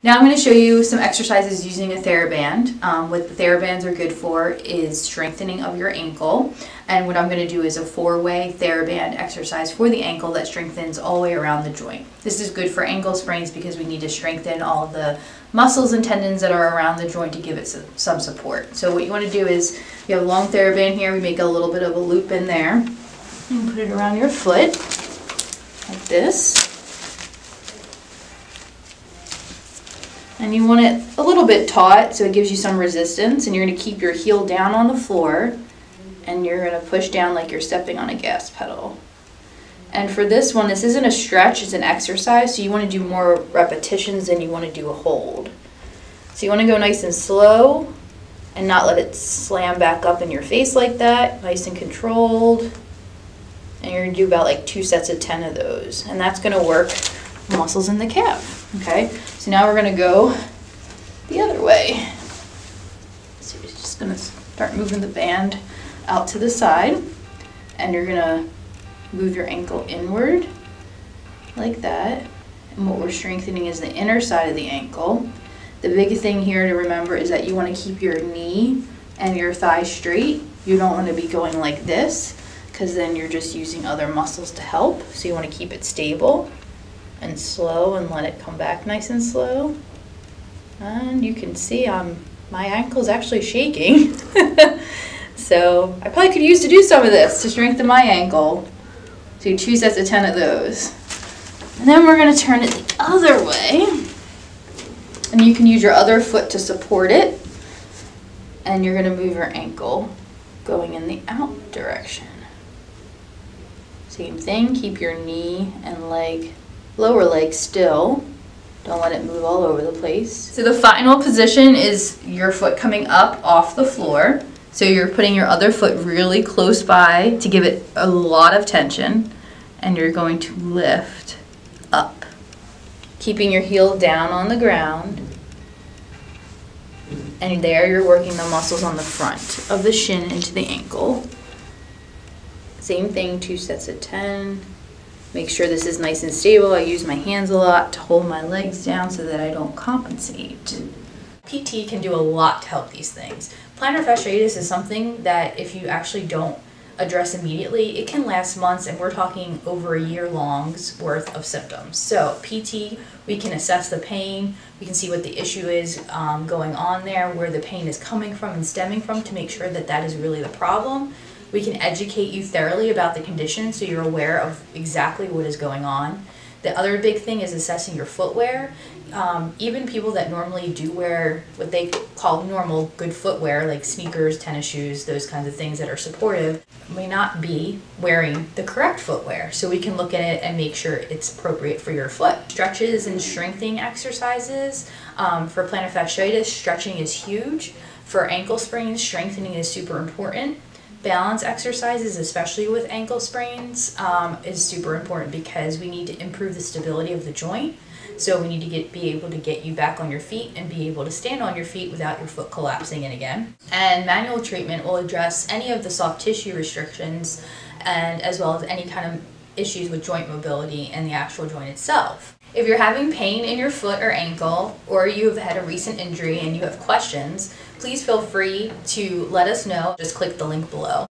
Now I'm going to show you some exercises using a Theraband. What the Therabands are good for is strengthening of your ankle. And what I'm going to do is a 4-way Theraband exercise for the ankle that strengthens all the way around the joint. This is good for ankle sprains because we need to strengthen all of the muscles and tendons that are around the joint to give it some support. So what you want to do is, you have a long Theraband here, we make a little bit of a loop in there. And put it around your foot, like this. And you want it a little bit taut so it gives you some resistance, and you're going to keep your heel down on the floor and you're going to push down like you're stepping on a gas pedal. And for this one, this isn't a stretch, it's an exercise, so you want to do more repetitions than you want to do a hold. So you want to go nice and slow and not let it slam back up in your face like that, nice and controlled. And you're going to do about like 2 sets of 10 of those, and that's going to work muscles in the calf. Okay, so now we're going to go the other way. So you're just going to start moving the band out to the side, and you're going to move your ankle inward like that. And what we're strengthening is the inner side of the ankle. The big thing here to remember is that you want to keep your knee and your thigh straight. You don't want to be going like this, because then you're just using other muscles to help. So you want to keep it stable and slow and let it come back nice and slow. And you can see my ankle's actually shaking. So I probably could use to do some of this to strengthen my ankle. Do 2 sets of 10 of those. And then we're going to turn it the other way. And you can use your other foot to support it. And you're going to move your ankle going in the out direction. Same thing, keep your knee and lower leg still. Don't let it move all over the place. So the final position is your foot coming up off the floor. So you're putting your other foot really close by to give it a lot of tension, and you're going to lift up, keeping your heel down on the ground. And there you're working the muscles on the front of the shin into the ankle. Same thing, 2 sets of 10. Make sure this is nice and stable. I use my hands a lot to hold my legs down so that I don't compensate. PT can do a lot to help these things. Plantar fasciitis is something that if you actually don't address immediately, it can last months, and we're talking over a year long's worth of symptoms. So PT, we can assess the pain, we can see what the issue is going on there, where the pain is coming from and stemming from, to make sure that that is really the problem. We can educate you thoroughly about the condition so you're aware of exactly what is going on. The other big thing is assessing your footwear. Even people that normally do wear what they call normal good footwear, like sneakers, tennis shoes, those kinds of things that are supportive, may not be wearing the correct footwear. So we can look at it and make sure it's appropriate for your foot. Stretches and strengthening exercises. For plantar fasciitis, stretching is huge. For ankle sprains, strengthening is super important. Balance exercises, especially with ankle sprains, is super important because we need to improve the stability of the joint. So we need to be able to get you back on your feet and be able to stand on your feet without your foot collapsing in again. And manual treatment will address any of the soft tissue restrictions, and as well as any kind of issues with joint mobility and the actual joint itself. If you're having pain in your foot or ankle, or you've had a recent injury and you have questions, please feel free to let us know. Just click the link below.